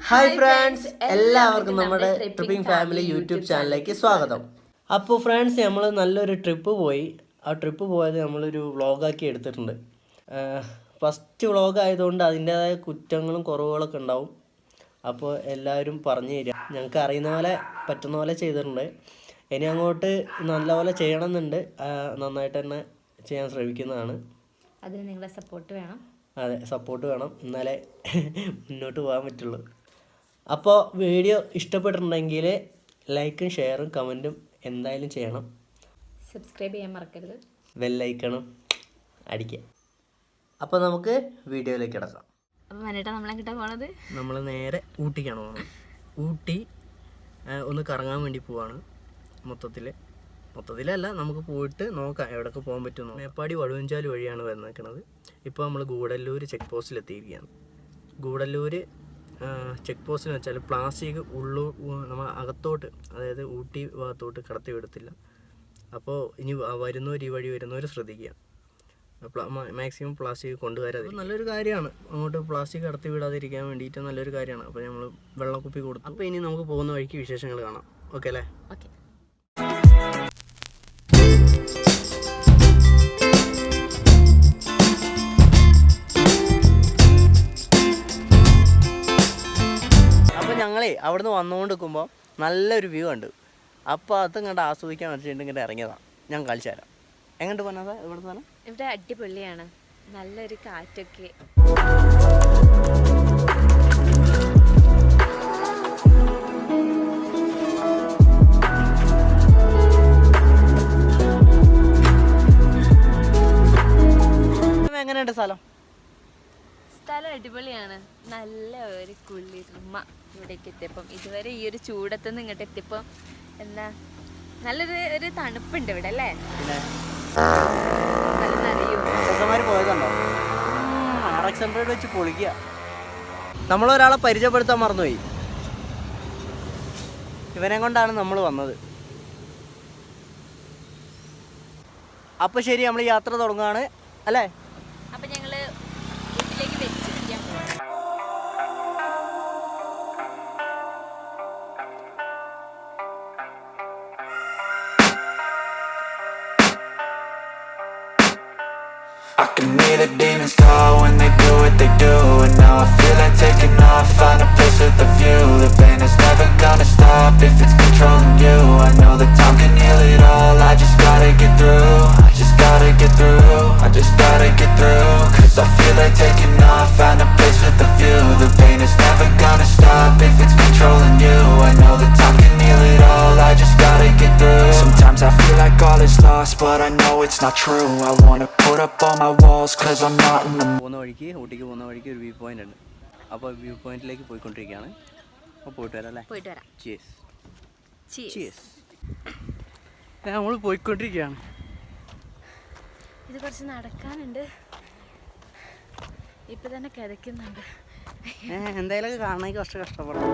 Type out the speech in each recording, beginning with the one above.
Hi friends, എല്ലാവർക്കും നമ്മുടെ tripping family YouTube ചാനലിലേക്ക് സ്വാഗതം. അപ്പോൾ ഫ്രണ്ട്സ്, നമ്മൾ നല്ലൊരു ട്രിപ്പ് പോയി. ആ ട്രിപ്പ് പോയത് നമ്മളൊരു വ്ളോഗാക്കി എടുത്തിട്ടുണ്ട്. ഫസ്റ്റ് വ്ളോഗ് ആയതുകൊണ്ട് അതിൻ്റേതായ കുറ്റങ്ങളും കുറവുകളൊക്കെ ഉണ്ടാവും. അപ്പോൾ എല്ലാവരും പറഞ്ഞു തരിക. ഞങ്ങൾക്ക് അറിയുന്ന പോലെ പറ്റുന്ന പോലെ ചെയ്തിട്ടുണ്ട്. ഇനി അങ്ങോട്ട് നല്ലപോലെ ചെയ്യണമെന്നുണ്ട്. നന്നായിട്ട് തന്നെ ചെയ്യാൻ ശ്രമിക്കുന്നതാണ്. അതിന് നിങ്ങളുടെ സപ്പോർട്ട് വേണം. അതെ, സപ്പോർട്ട് വേണം, എന്നാലേ മുന്നോട്ട് പോകാൻ പറ്റുള്ളൂ. അപ്പോൾ വീഡിയോ ഇഷ്ടപ്പെട്ടിട്ടുണ്ടെങ്കിൽ ലൈക്കും ഷെയറും കമൻറ്റും എന്തായാലും ചെയ്യണം. സബ്സ്ക്രൈബ് ചെയ്യാൻ മറക്കരുത്. ബെല്ലൈക്കണം അടിക്കുക. അപ്പോൾ നമുക്ക് വീഡിയോയിലേക്ക് കിടക്കാം. അപ്പോൾ മനേട്ടാ നമ്മളെങ്ങോട്ടാണ് പോണത്? നമ്മൾ നേരെ ഊട്ടിക്കാണ് പോകുന്നത്. ഊട്ടി ഒന്ന് കറങ്ങാൻ വേണ്ടി പോവാണ്. മൊത്തത്തിലല്ല, നമുക്ക് പോയിട്ട് നോക്കാം എവിടെയൊക്കെ പോകാൻ പറ്റുമോ. മേപ്പാടി വടുവഞ്ചാൽ വഴിയാണ് വന്നേക്കുന്നത്. ഇപ്പോൾ നമ്മൾ ഗൂഡല്ലൂർ ചെക്ക് പോസ്റ്റിലെത്തിയിരിക്കുകയാണ്. ഗൂഡല്ലൂർ ചെക്ക് പോസ്റ്റിന് വെച്ചാൽ പ്ലാസ്റ്റിക് നമ്മൾ അകത്തോട്ട്, അതായത് ഊട്ടി ഭാഗത്തോട്ട് കടത്തി വിടത്തില്ല. അപ്പോൾ ഇനി വരുന്നവർ, ഈ വഴി വരുന്നവർ ശ്രദ്ധിക്കുക, മാക്സിമം പ്ലാസ്റ്റിക് കൊണ്ടുവരാതെ. നല്ലൊരു കാര്യമാണ്, അങ്ങോട്ട് പ്ലാസ്റ്റിക് കടത്തി വിടാതിരിക്കാൻ വേണ്ടിയിട്ട് നല്ലൊരു കാര്യമാണ്. അപ്പോൾ നമ്മൾ വെള്ളക്കുപ്പി കൊടുത്തു. അപ്പോൾ ഇനി നമുക്ക് പോകുന്ന വഴിക്ക് വിശേഷങ്ങൾ കാണാം. ഓക്കെ അല്ലേ? ഓക്കെ. ഞങ്ങളെ അവിടുന്ന് വന്നുകൊണ്ട് നിൽക്കുമ്പോൾ നല്ലൊരു വ്യൂ ഉണ്ട്. അപ്പോൾ അതും കണ്ട് ആസ്വദിക്കാൻ വെച്ചിട്ട് ഇങ്ങനെ ഇറങ്ങിയതാണ്. ഞാൻ കളിച്ചു തരാം. എങ്ങോട്ട് പോകാനാ ഇവിടെ തന്നെ? ഇവിടെ അടിപൊളിയാണ്, നല്ലൊരു കാറ്റൊക്കെ. എങ്ങനെയുണ്ട് സ്ഥലം അടിപൊളിയാണ്. നല്ല ഒരു കുളിർമ ഇവിടേക്ക് എത്തിയപ്പം. ഇതുവരെ ഈ ഒരു ചൂടത്തുനിന്ന് ഇങ്ങോട്ട് എത്തിയപ്പം എന്താ നല്ലൊരു തണുപ്പുണ്ട് ഇവിടെ അല്ലേ? വെച്ച് പൊളിക്കുക. നമ്മളൊരാളെ പരിചയപ്പെടുത്താൻ മറന്നുപോയി. ഇവനെ കൊണ്ടാണ് നമ്മൾ വന്നത്. അപ്പോൾ ശരി, നമ്മൾ യാത്ര തുടങ്ങുകയാണ് അല്ലേ? അപ്പം ഞങ്ങൾ വീട്ടിലേക്ക് വെച്ചിരിക്കാം. I can hear the demons call when they do what they do. And now I feel like taking off, find a place with a view. The pain is never gonna stop if it's controlling you. I know that time can heal it all, I just gotta get through. I just gotta get through, I just gotta get through. Cause I feel like taking off, find a place with a view. The pain is never gonna stop if it's controlling you. I know that time can heal it all, I just gotta get through. Sometimes I feel like all is lost, but I know it's not true. I wanna put up all my walls cause I'm not in the ഊട്ടിക്ക് പോകുന്ന വഴിക്ക് ഒരു view point ഉണ്ട്. അപ്പോൾ view പോയിന്റിലേക്ക് പോയിക്കൊണ്ടിരിക്കുകയാണ്. അപ്പോൾ പോയിട്ട് വരാം അല്ലേ? പോയിട്ട് വരാം. ചീസ്. നമ്മൾ പോയിക്കൊണ്ടിരിക്കുകയാണ്. ഇത് കുറച്ച് നടക്കാനുണ്ട്. ഇപ്പൊ തന്നെ കിതയ്ക്കുന്നുണ്ട്. എന്തായാലും കാണാൻ കുറച്ച് കഷ്ടപ്പെടാം.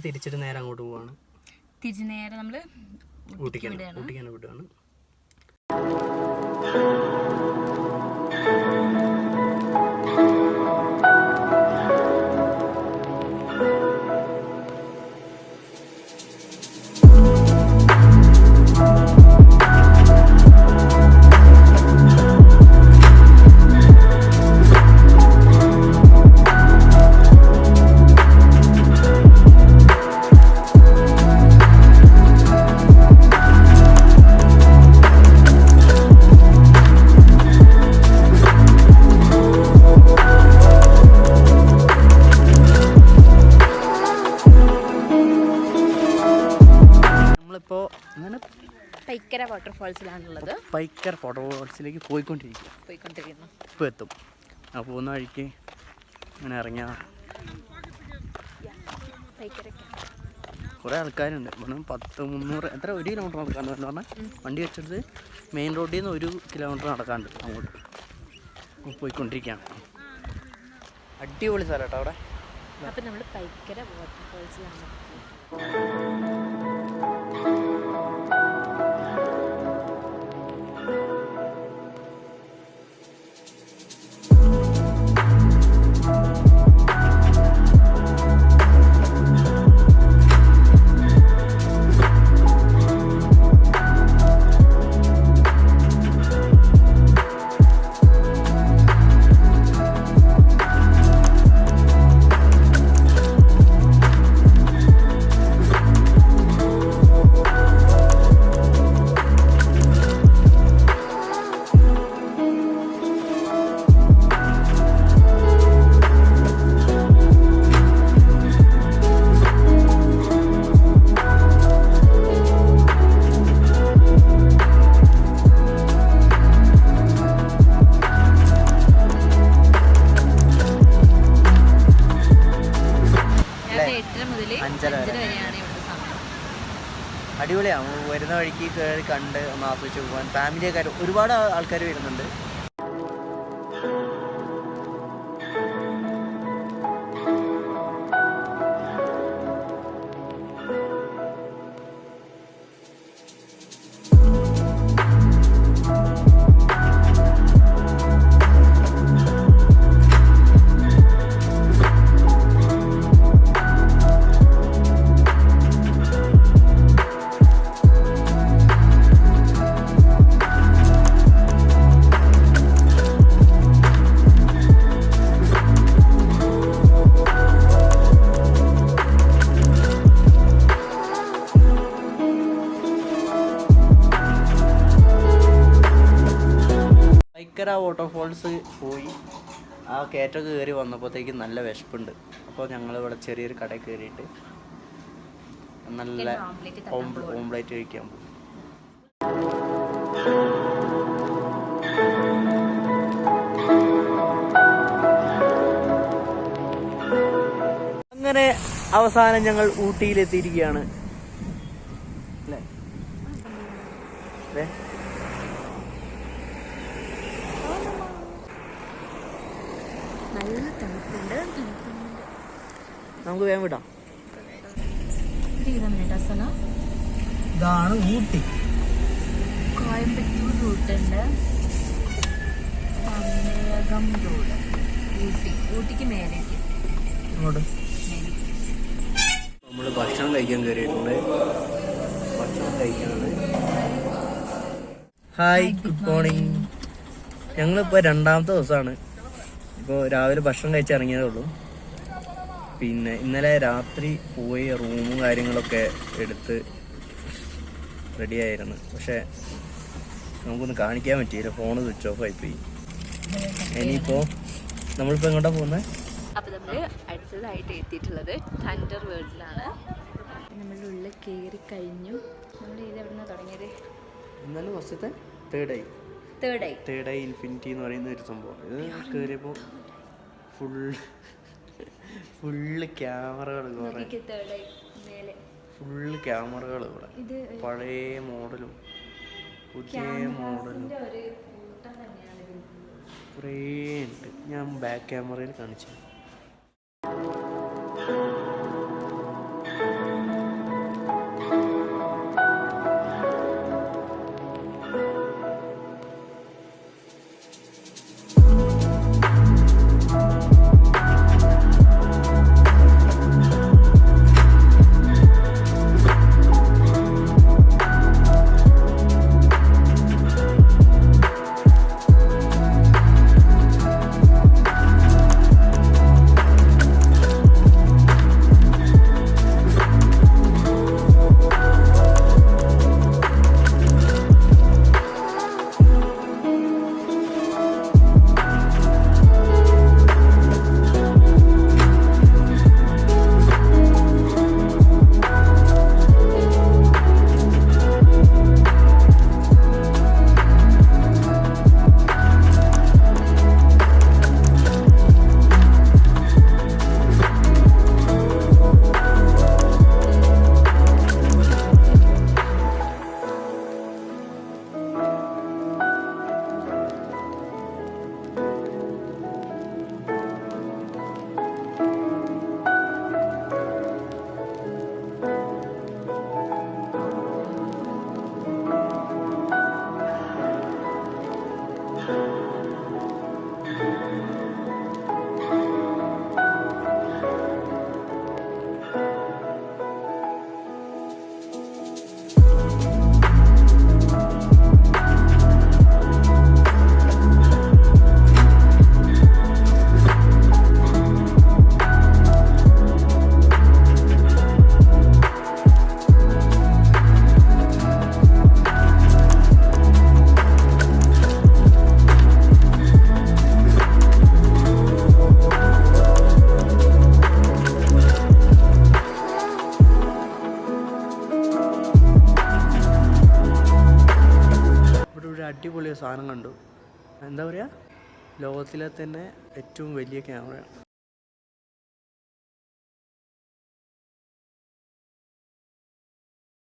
തിരിച്ചിട്ട് നേരെ അങ്ങോട്ട് പോവാണ്. തിരിച്ച് നേരെ നമ്മൾ ഊട്ടിക്കാണ് വിടുകയാണ്. പൈക്കര വാട്ടർഫാൾസിലാണുള്ളത്. പൈക്കര വാട്ടർഫാൾസിലേക്ക് പോയിക്കൊണ്ടിരിക്കുന്നു. ഇപ്പോൾ എത്തും. ആ പോകുന്ന വഴിക്ക് അങ്ങനെ ഇറങ്ങിയ കുറേ ആൾക്കാരുണ്ട്. ഇവിടെ 100-300 എത്ര 1 കിലോമീറ്റർ നടക്കാണ്ട് പറഞ്ഞാൽ വണ്ടി വെച്ചെടുത്ത് മെയിൻ റോഡിൽ നിന്ന് 1 കിലോമീറ്റർ നടക്കാണ്ട് അങ്ങോട്ട് പോയിക്കൊണ്ടിരിക്കുകയാണ്. അടിപൊളി സ്ഥലം കേട്ടോ അവിടെ. അപ്പം നമ്മൾ പൈക്കര വാട്ടർഫാൾസിലാണ്. അടിപൊളിയാണ്. വരുന്ന വഴിക്ക് കയറി കണ്ട് ഒന്ന് ആസ്വദിച്ച് പോകാൻ ഫാമിലിയൊക്കെ ഒരുപാട് ആൾക്കാർ വരുന്നുണ്ട്. പൈക്കര വാട്ടർഫാൾസ് പോയി ആ കയറ്റമൊക്കെ കയറി വന്നപ്പോഴത്തേക്ക് നല്ല വിശപ്പുണ്ട്. അപ്പോൾ ഞങ്ങളിവിടെ ചെറിയൊരു കടയിൽ കയറിയിട്ട് നല്ല ഓംപ്ലേറ്റ് കഴിക്കാൻ പോകും. അങ്ങനെ അവസാനം ഞങ്ങൾ ഊട്ടിയിലെത്തിയിരിക്കുകയാണ് അല്ലേ? നല്ല തണുപ്പുണ്ട്. നമുക്ക് വേഗം വിടാം. ഇതാണ് ഊട്ടി. കോയമ്പത്തൂർ റൂട്ടുണ്ട്, പന്നേകം റോഡ്, ഊട്ടിക്ക് മേലേക്ക്. നമ്മൾ ഭക്ഷണം കഴിക്കാൻ കയറിയിട്ടുണ്ട്. ഭക്ഷണം കഴിക്കാനാണ്. Hi, good morning. ഞങ്ങളിപ്പോൾ 2ാമത്തെ ദിവസമാണ്. ഇപ്പോൾ രാവിലെ ഭക്ഷണം കഴിച്ച് ഇറങ്ങിയതേ ഉള്ളൂ. പിന്നെ ഇന്നലെ രാത്രി പോയി റൂമും കാര്യങ്ങളൊക്കെ എടുത്ത് റെഡിയായിരുന്നു. പക്ഷേ നമുക്കൊന്ന് കാണിക്കാൻ പറ്റിയില്ല, ഫോണ് സ്വിച്ച് ഓഫ് ആയിപ്പോയി. ഇനിയിപ്പോൾ നമ്മളിപ്പോൾ എങ്ങോട്ടാണ് പോകുന്നത്? അപ്പോൾ നമ്മൾ അടുത്തതായിട്ട് എത്തിയിട്ടുള്ളത് തണ്ടർ വേൾഡിലാണ്. നമ്മളുടെ ഉള്ളിൽ കയറി കഴിഞ്ഞു. നമ്മൾ ഇത് എവിടെ നിന്നാണ് തുടങ്ങിയത്? ഇന്നലെ ഫസ്റ്റത്തെ തേർഡ് ഐ ഇൻഫിനിറ്റി എന്ന് പറയുന്ന ഒരു സംഭവം. ഇത് കയറിയപ്പോൾ ഫുള്ള് ക്യാമറകൾ, ഫുള്ള് ക്യാമറകൾ ഇവിടെ. പഴയ മോഡലും പുതിയ മോഡലും കുറേ ഉണ്ട്. ഞാൻ ബാക്ക് ക്യാമറയിൽ കാണിച്ചു. അടിപൊളി സാധനം കണ്ടു. എന്താ പറയുക, ലോകത്തിലെ തന്നെ ഏറ്റവും വലിയ ക്യാമറയാണ്.